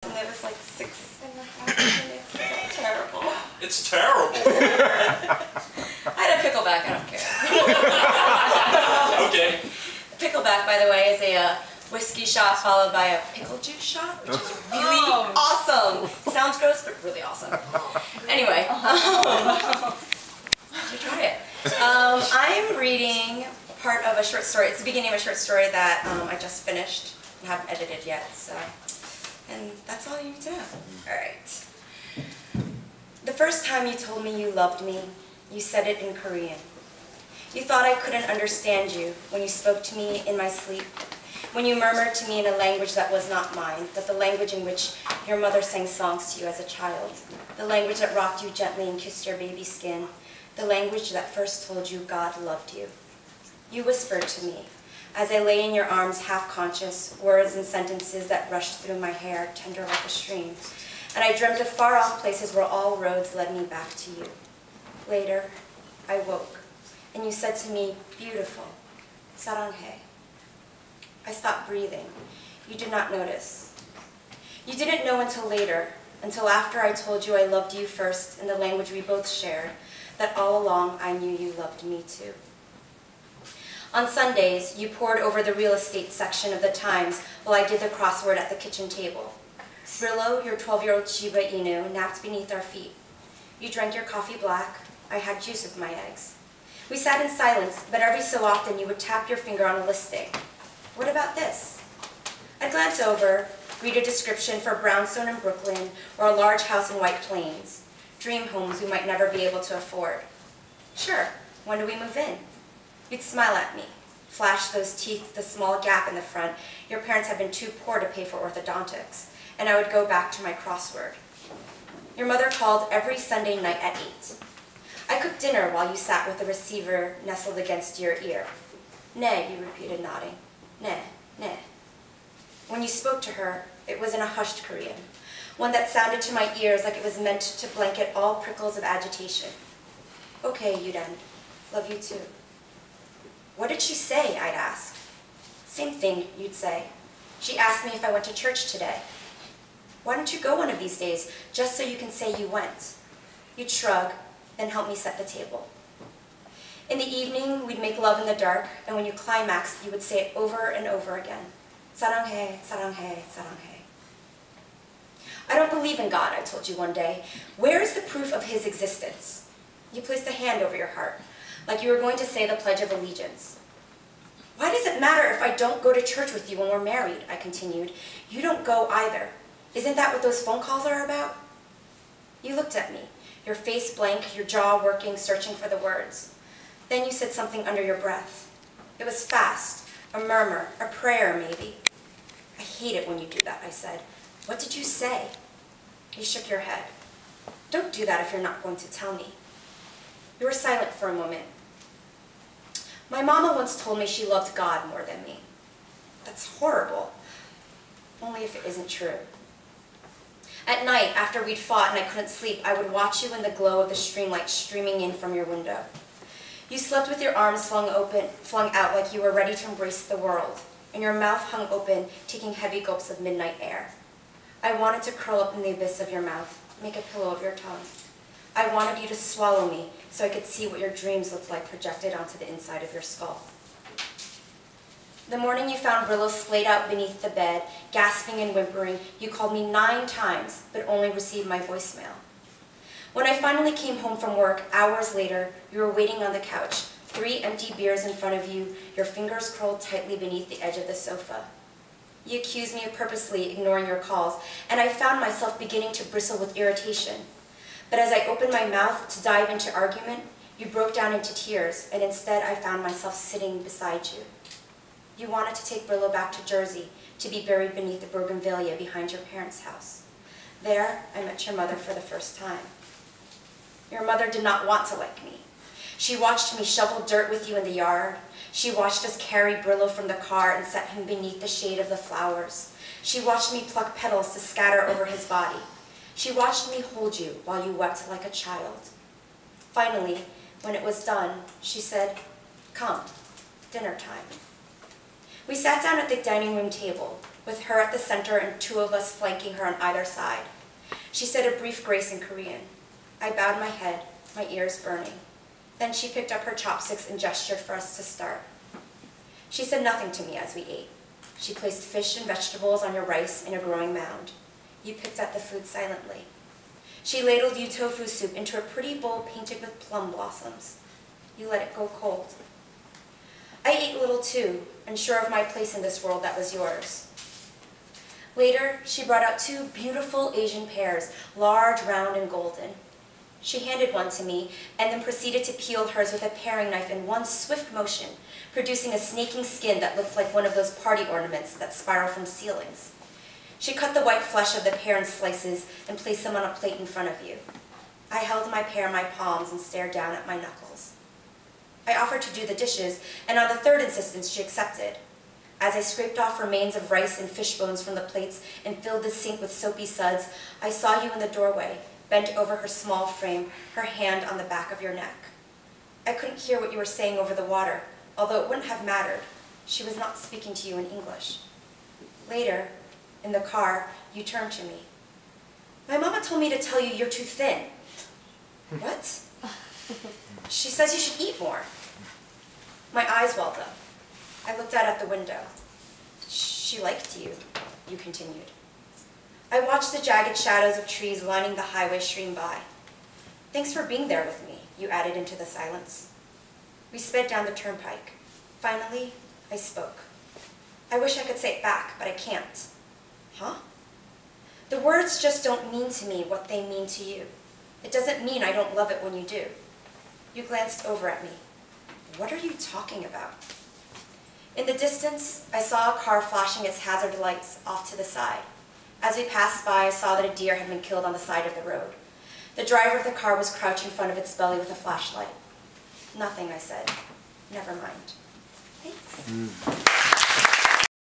And it was like 6.5 minutes. It's terrible. It's terrible. I had a pickleback, I don't care. Okay. Pickleback, by the way, is a whiskey shot followed by a pickle juice shot, which is really awesome. Sounds gross, but really awesome. Anyway, you try it. I'm reading part of a short story. It's the beginning of a short story that I just finished and haven't edited yet. So, and that's all you need to know. All right. The first time you told me you loved me, you said it in Korean. You thought I couldn't understand you when you spoke to me in my sleep, when you murmured to me in a language that was not mine, but the language in which your mother sang songs to you as a child, the language that rocked you gently and kissed your baby skin, the language that first told you God loved you. You whispered to me, as I lay in your arms half-conscious, words and sentences that rushed through my hair, tender like a stream, and I dreamt of far-off places where all roads led me back to you. Later, I woke, and you said to me, beautiful, 사랑해. I stopped breathing. You did not notice. You didn't know until later, until after I told you I loved you first in the language we both shared, that all along I knew you loved me too. On Sundays, you pored over the real estate section of the Times while I did the crossword at the kitchen table. Brillo, your 12-year-old Shiba Inu, napped beneath our feet. You drank your coffee black. I had juice with my eggs. We sat in silence, but every so often you would tap your finger on a listing. What about this? I'd glance over, read a description for brownstone in Brooklyn or a large house in White Plains, dream homes we might never be able to afford. Sure, when do we move in? You'd smile at me, flash those teeth, the small gap in the front. Your parents had been too poor to pay for orthodontics, and I would go back to my crossword. Your mother called every Sunday night at 8. I cooked dinner while you sat with the receiver nestled against your ear. Ne, you repeated, nodding. Ne, ne. When you spoke to her, it was in a hushed Korean, one that sounded to my ears like it was meant to blanket all prickles of agitation. Okay, Yuden. Love you too. What did she say? I'd ask. Same thing, you'd say. She asked me if I went to church today. Why don't you go one of these days, just so you can say you went? You'd shrug, then help me set the table. In the evening, we'd make love in the dark, and when you climaxed, you would say it over and over again. 사랑해, 사랑해, 사랑해. I don't believe in God, I told you one day. Where is the proof of his existence? You placed a hand over your heart, like you were going to say the Pledge of Allegiance. Why does it matter if I don't go to church with you when we're married? I continued. You don't go either. Isn't that what those phone calls are about? You looked at me, your face blank, your jaw working, searching for the words. Then you said something under your breath. It was fast, a murmur, a prayer maybe. I hate it when you do that, I said. What did you say? You shook your head. Don't do that if you're not going to tell me. You were silent for a moment. My mama once told me she loved God more than me. That's horrible. Only if it isn't true. At night, after we'd fought and I couldn't sleep, I would watch you in the glow of the streamlight streaming in from your window. You slept with your arms flung out like you were ready to embrace the world, and your mouth hung open, taking heavy gulps of midnight air. I wanted to curl up in the abyss of your mouth, make a pillow of your tongue. I wanted you to swallow me so I could see what your dreams looked like projected onto the inside of your skull. The morning you found Brillo splayed out beneath the bed, gasping and whimpering, you called me 9 times, but only received my voicemail. When I finally came home from work, hours later, you were waiting on the couch, 3 empty beers in front of you, your fingers curled tightly beneath the edge of the sofa. You accused me of purposely ignoring your calls, and I found myself beginning to bristle with irritation. But as I opened my mouth to dive into argument, you broke down into tears, and instead I found myself sitting beside you. You wanted to take Brillo back to Jersey, to be buried beneath the bougainvillea behind your parents' house. There, I met your mother for the first time. Your mother did not want to like me. She watched me shovel dirt with you in the yard. She watched us carry Brillo from the car and set him beneath the shade of the flowers. She watched me pluck petals to scatter over his body. She watched me hold you while you wept like a child. Finally, when it was done, she said, "Come, dinner time." We sat down at the dining room table, with her at the center and 2 of us flanking her on either side. She said a brief grace in Korean. I bowed my head, my ears burning. Then she picked up her chopsticks and gestured for us to start. She said nothing to me as we ate. She placed fish and vegetables on your rice in a growing mound. You picked at the food silently. She ladled you tofu soup into a pretty bowl painted with plum blossoms. You let it go cold. I ate little too, unsure of my place in this world that was yours. Later, she brought out 2 beautiful Asian pears, large, round, and golden. She handed one to me, and then proceeded to peel hers with a paring knife in one swift motion, producing a snaking skin that looked like one of those party ornaments that spiral from ceilings. She cut the white flesh of the pear in slices and placed them on a plate in front of you. I held my pear in my palms and stared down at my knuckles. I offered to do the dishes, and on the 3rd insistence, she accepted. As I scraped off remains of rice and fish bones from the plates and filled the sink with soapy suds, I saw you in the doorway, bent over her small frame, her hand on the back of your neck. I couldn't hear what you were saying over the water, although it wouldn't have mattered. She was not speaking to you in English. Later, in the car, you turned to me. My mama told me to tell you you're too thin. What? She says you should eat more. My eyes welled up. I looked out at the window. She liked you, you continued. I watched the jagged shadows of trees lining the highway stream by. Thanks for being there with me, you added into the silence. We sped down the turnpike. Finally, I spoke. I wish I could say it back, but I can't. Huh? The words just don't mean to me what they mean to you. It doesn't mean I don't love it when you do. You glanced over at me. What are you talking about? In the distance, I saw a car flashing its hazard lights off to the side. As we passed by, I saw that a deer had been killed on the side of the road. The driver of the car was crouched in front of its belly with a flashlight. Nothing, I said. Never mind. Thanks.